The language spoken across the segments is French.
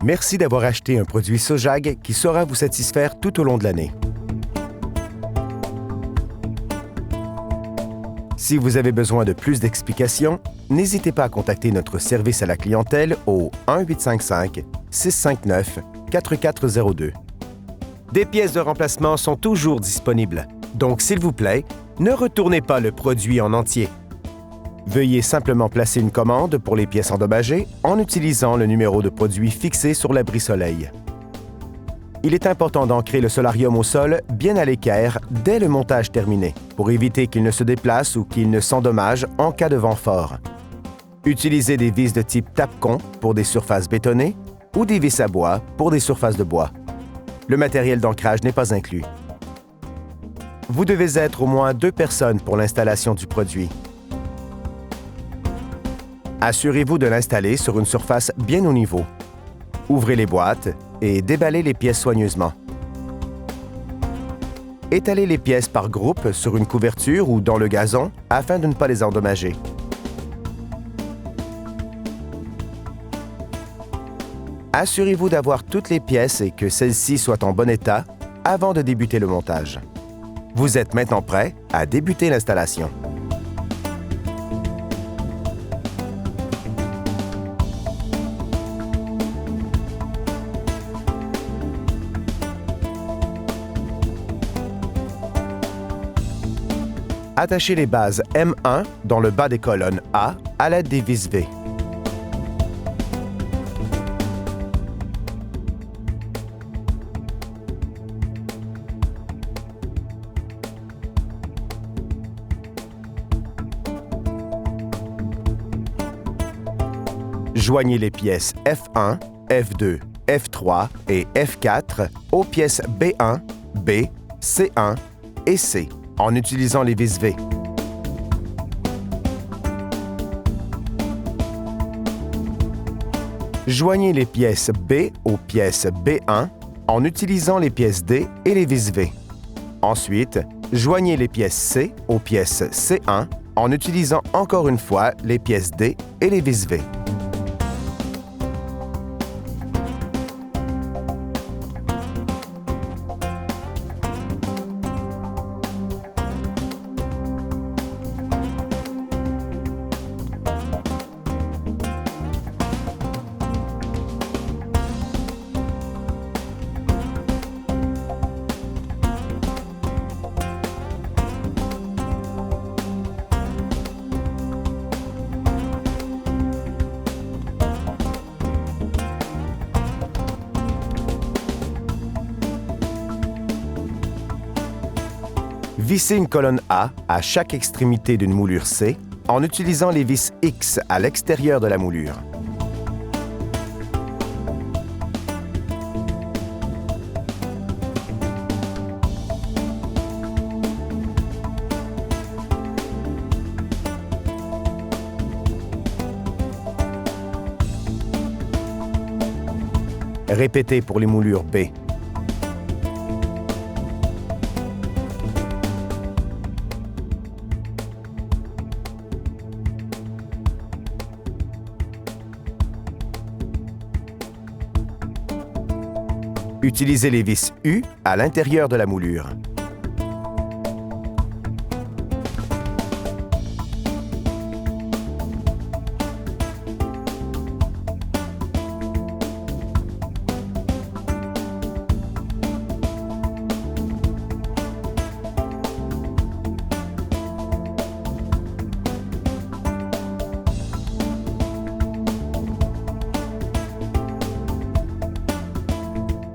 Merci d'avoir acheté un produit Sojag qui saura vous satisfaire tout au long de l'année. Si vous avez besoin de plus d'explications, n'hésitez pas à contacter notre service à la clientèle au 1-855-659-4402. Des pièces de remplacement sont toujours disponibles, donc s'il vous plaît, ne retournez pas le produit en entier. Veuillez simplement placer une commande pour les pièces endommagées en utilisant le numéro de produit fixé sur l'abri-soleil. Il est important d'ancrer le solarium au sol bien à l'équerre dès le montage terminé pour éviter qu'il ne se déplace ou qu'il ne s'endommage en cas de vent fort. Utilisez des vis de type Tapcon pour des surfaces bétonnées ou des vis à bois pour des surfaces de bois. Le matériel d'ancrage n'est pas inclus. Vous devez être au moins 2 personnes pour l'installation du produit. Assurez-vous de l'installer sur une surface bien au niveau. Ouvrez les boîtes et déballez les pièces soigneusement. Étalez les pièces par groupe sur une couverture ou dans le gazon afin de ne pas les endommager. Assurez-vous d'avoir toutes les pièces et que celles-ci soient en bon état avant de débuter le montage. Vous êtes maintenant prêt à débuter l'installation. Attachez les bases M1 dans le bas des colonnes A à l'aide des vis V. Joignez les pièces F1, F2, F3 et F4 aux pièces B1, B, C1 et C en utilisant les vis V. Joignez les pièces B aux pièces B1 en utilisant les pièces D et les vis V. Ensuite, joignez les pièces C aux pièces C1 en utilisant encore une fois les pièces D et les vis V. Vissez une colonne A à chaque extrémité d'une moulure C en utilisant les vis X à l'extérieur de la moulure. Répétez pour les moulures B. Utilisez les vis U à l'intérieur de la moulure.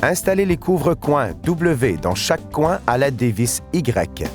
Installez les couvre-coins W dans chaque coin à l'aide des vis Y.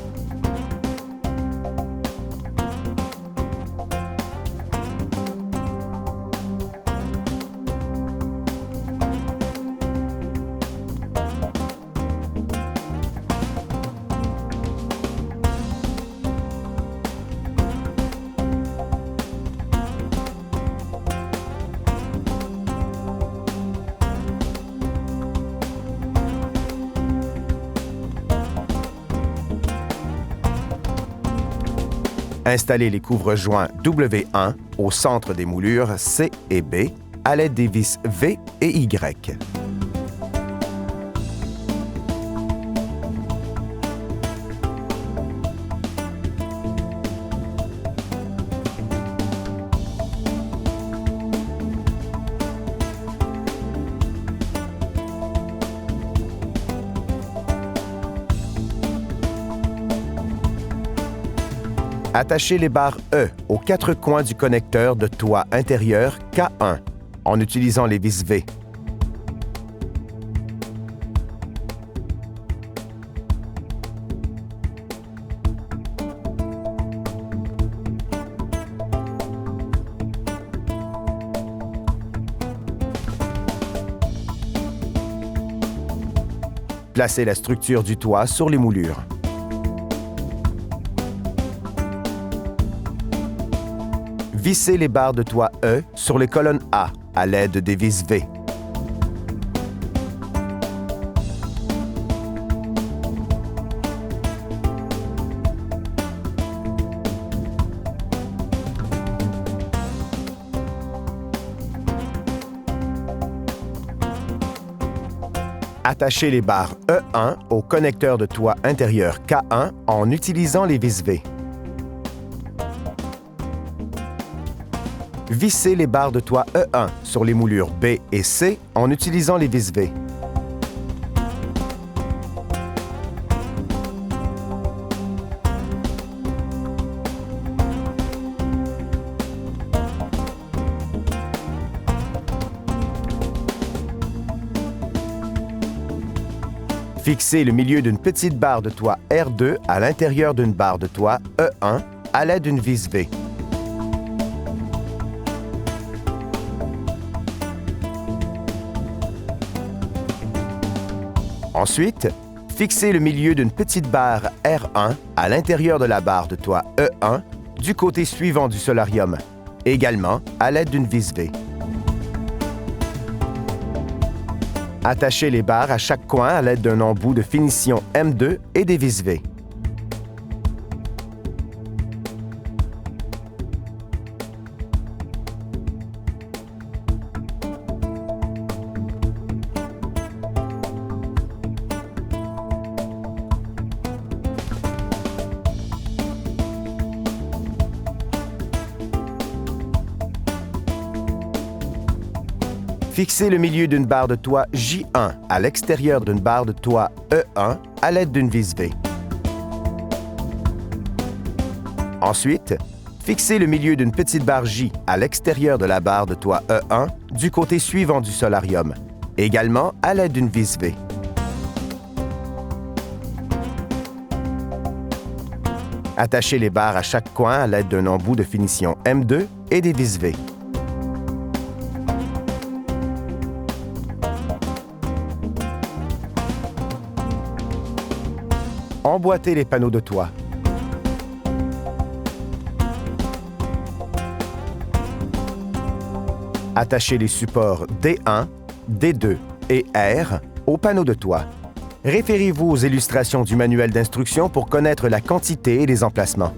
Installez les couvre-joints W1 au centre des moulures C et B à l'aide des vis V et Y. Attachez les barres E aux quatre coins du connecteur de toit intérieur K1 en utilisant les vis V. Placez la structure du toit sur les moulures. Vissez les barres de toit E sur les colonnes A à l'aide des vis V. Attachez les barres E1 au connecteur de toit intérieur K1 en utilisant les vis V. Vissez les barres de toit E1 sur les moulures B et C en utilisant les vis V. Fixez le milieu d'une petite barre de toit R2 à l'intérieur d'une barre de toit E1 à l'aide d'une vis V. Ensuite, fixez le milieu d'une petite barre R1 à l'intérieur de la barre de toit E1 du côté suivant du solarium, également à l'aide d'une vis V. Attachez les barres à chaque coin à l'aide d'un embout de finition M2 et des vis V. Fixez le milieu d'une barre de toit J1 à l'extérieur d'une barre de toit E1 à l'aide d'une vis V. Ensuite, fixez le milieu d'une petite barre J à l'extérieur de la barre de toit E1 du côté suivant du solarium, également à l'aide d'une vis V. Attachez les barres à chaque coin à l'aide d'un embout de finition M2 et des vis V. Emboîtez les panneaux de toit. Attachez les supports D1, D2 et R aux panneaux de toit. Référez-vous aux illustrations du manuel d'instruction pour connaître la quantité et les emplacements.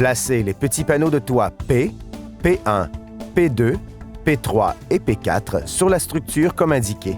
Placez les petits panneaux de toit P, P1, P2, P3 et P4 sur la structure comme indiqué.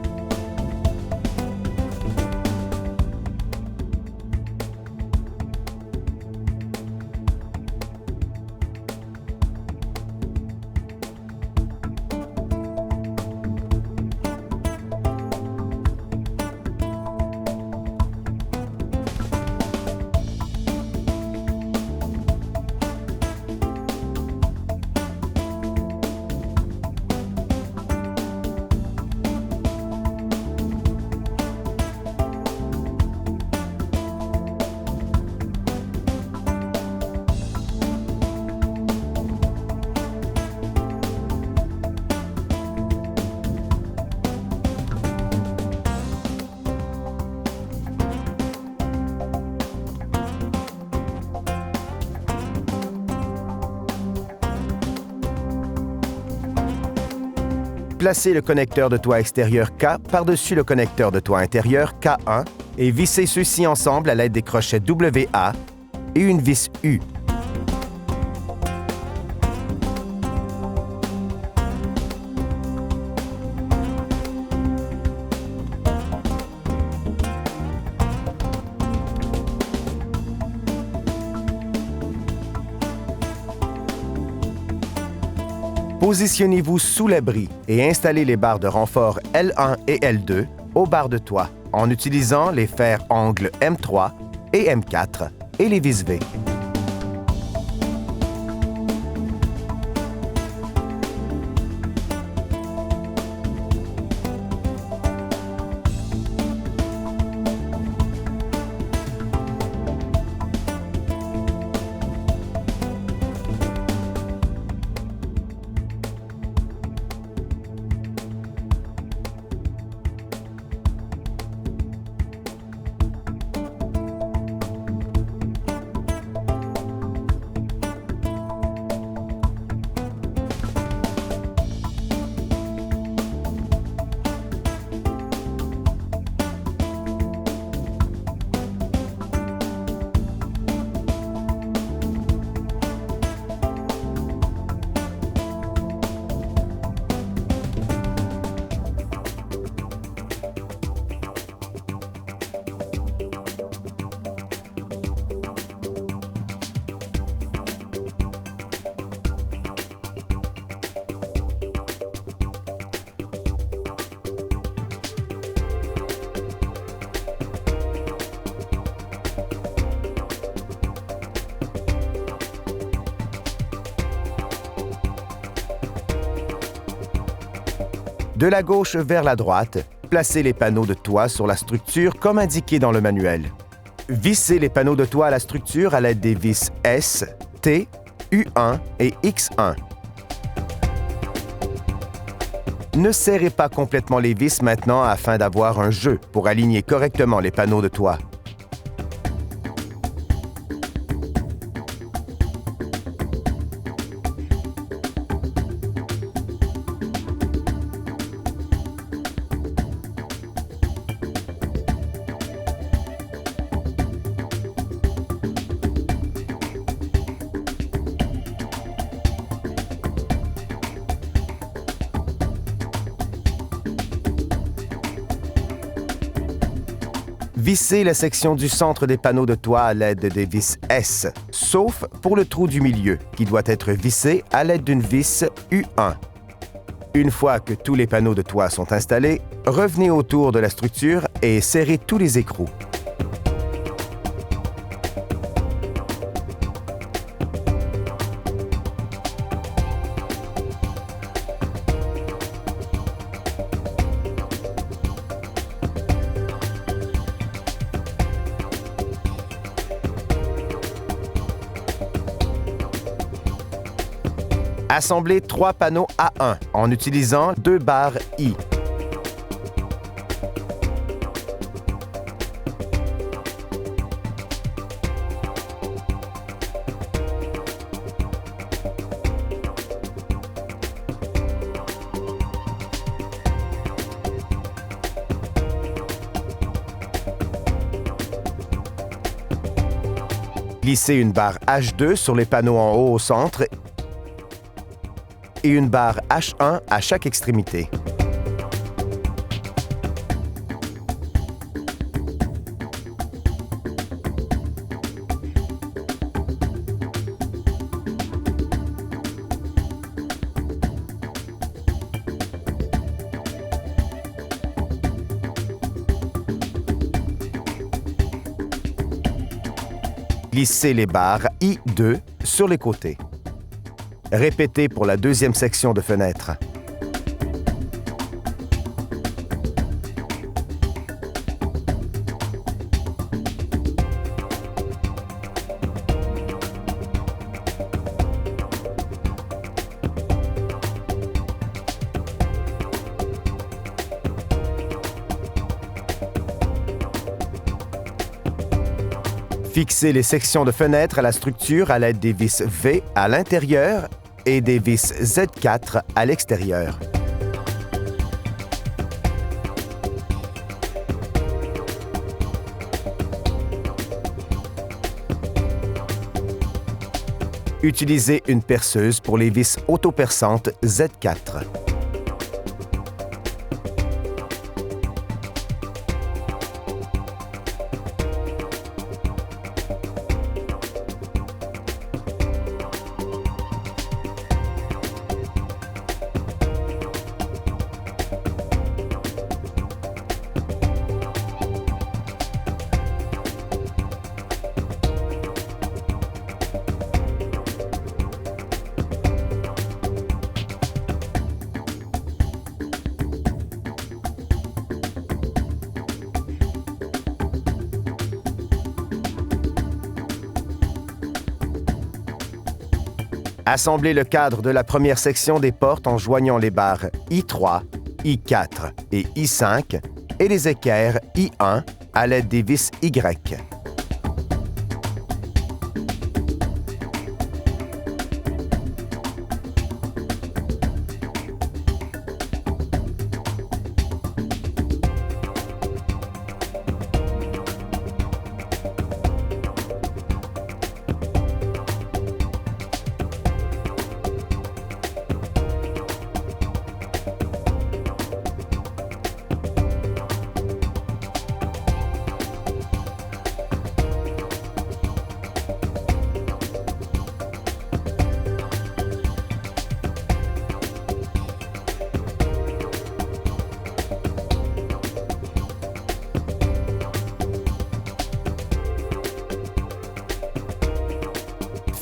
Placez le connecteur de toit extérieur K par-dessus le connecteur de toit intérieur K1 et vissez ceux-ci ensemble à l'aide des crochets WA et une vis U. Positionnez-vous sous l'abri et installez les barres de renfort L1 et L2 aux barres de toit en utilisant les fers angles M3 et M4 et les vis V. De la gauche vers la droite, placez les panneaux de toit sur la structure comme indiqué dans le manuel. Vissez les panneaux de toit à la structure à l'aide des vis S, T, U1 et X1. Ne serrez pas complètement les vis maintenant afin d'avoir un jeu pour aligner correctement les panneaux de toit. Vissez la section du centre des panneaux de toit à l'aide des vis S, sauf pour le trou du milieu, qui doit être vissé à l'aide d'une vis U1. Une fois que tous les panneaux de toit sont installés, revenez autour de la structure et serrez tous les écrous. Assemblez 3 panneaux A1 en utilisant 2 barres I. Glissez une barre H2 sur les panneaux en haut au centre et une barre H1 à chaque extrémité. Glissez les barres I2 sur les côtés. Répétez pour la deuxième section de fenêtre. Fixez les sections de fenêtres à la structure à l'aide des vis V à l'intérieur et des vis Z4 à l'extérieur. Utilisez une perceuse pour les vis autoperçantes Z4. Assemblez le cadre de la première section des portes en joignant les barres I3, I4 et I5 et les équerres I1 à l'aide des vis Y.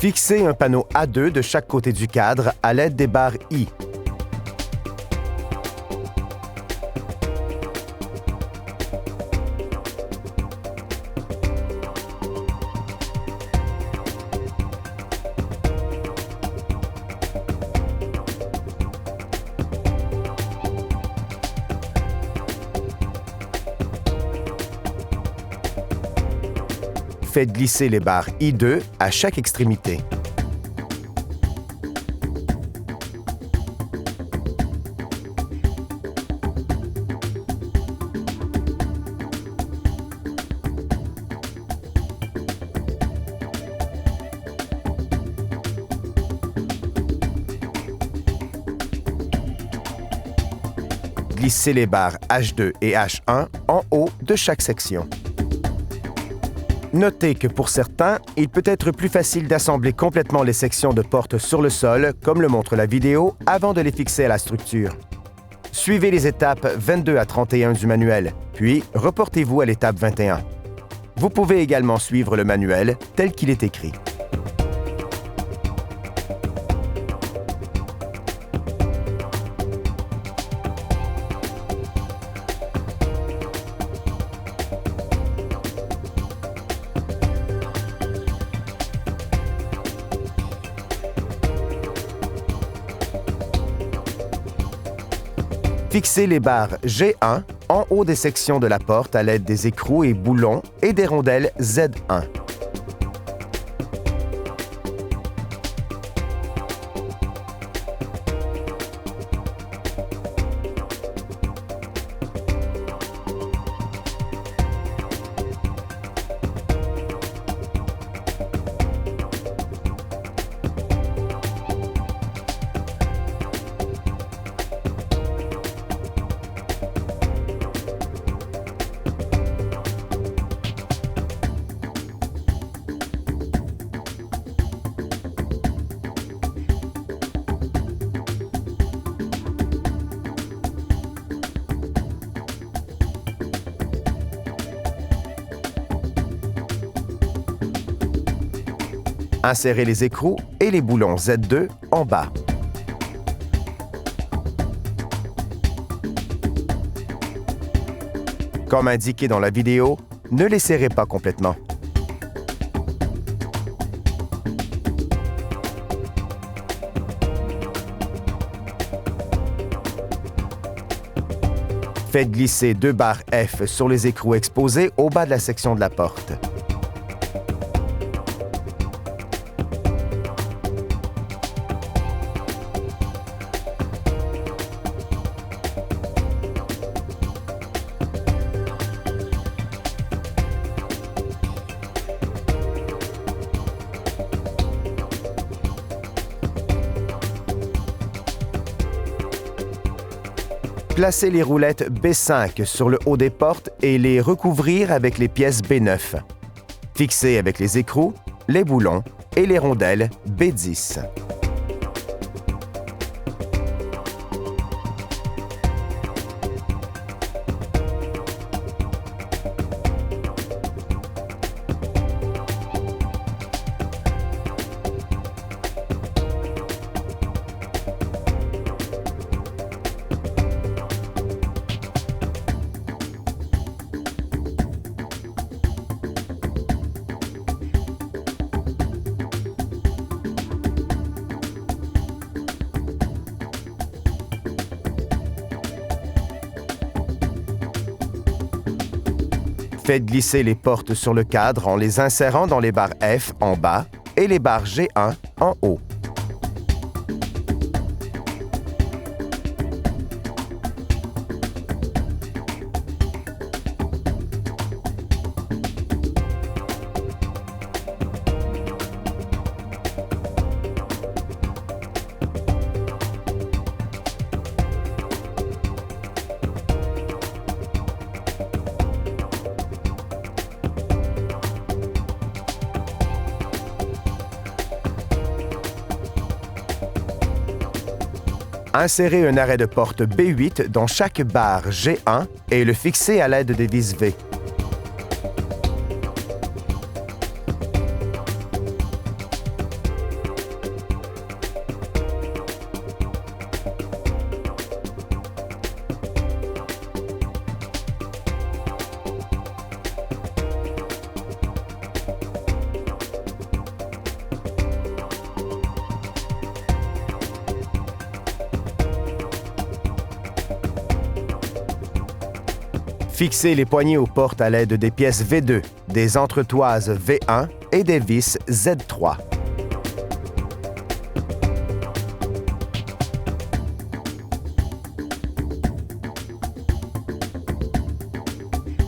Fixez un panneau A2 de chaque côté du cadre à l'aide des barres I. Faites glisser les barres I2 à chaque extrémité. Glissez les barres H2 et H1 en haut de chaque section. Notez que pour certains, il peut être plus facile d'assembler complètement les sections de porte sur le sol, comme le montre la vidéo, avant de les fixer à la structure. Suivez les étapes 22 à 31 du manuel, puis reportez-vous à l'étape 21. Vous pouvez également suivre le manuel tel qu'il est écrit. Fixez les barres G1 en haut des sections de la porte à l'aide des écrous et boulons et des rondelles Z1. Insérez les écrous et les boulons Z2 en bas. Comme indiqué dans la vidéo, ne les serrez pas complètement. Faites glisser 2 barres F sur les écrous exposés au bas de la section de la porte. Placez les roulettes B5 sur le haut des portes et les recouvrir avec les pièces B9. Fixez avec les écrous, les boulons et les rondelles B10. Faites glisser les portes sur le cadre en les insérant dans les barres F en bas et les barres G1 en haut. Insérez un arrêt de porte B8 dans chaque barre G1 et le fixez à l'aide des vis V. Fixez les poignées aux portes à l'aide des pièces V2, des entretoises V1 et des vis Z3.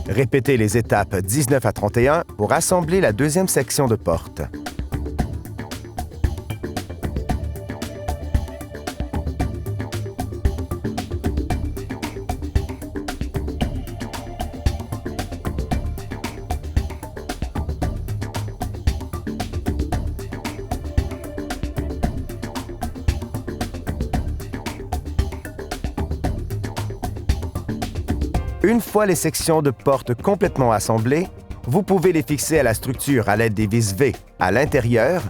Répétez les étapes 19 à 31 pour assembler la deuxième section de porte. Une fois les sections de porte complètement assemblées, vous pouvez les fixer à la structure à l'aide des vis V à l'intérieur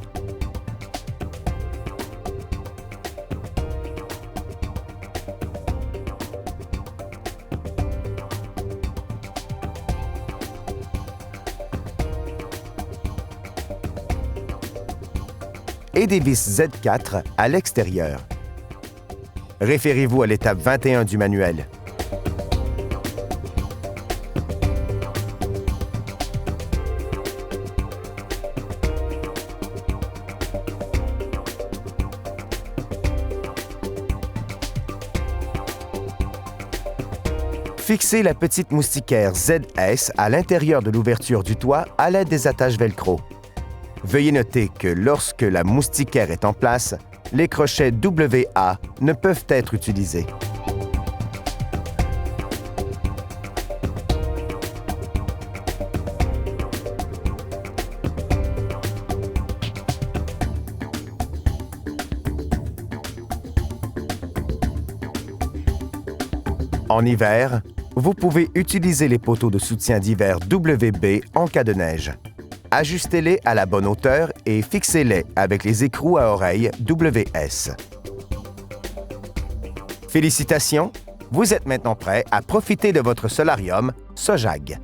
et des vis Z4 à l'extérieur. Référez-vous à l'étape 21 du manuel. Fixez la petite moustiquaire ZS à l'intérieur de l'ouverture du toit à l'aide des attaches velcro. Veuillez noter que lorsque la moustiquaire est en place, les crochets WA ne peuvent être utilisés. En hiver, vous pouvez utiliser les poteaux de soutien d'hiver WB en cas de neige. Ajustez-les à la bonne hauteur et fixez-les avec les écrous à oreilles WS. Félicitations! Vous êtes maintenant prêt à profiter de votre solarium Sojag.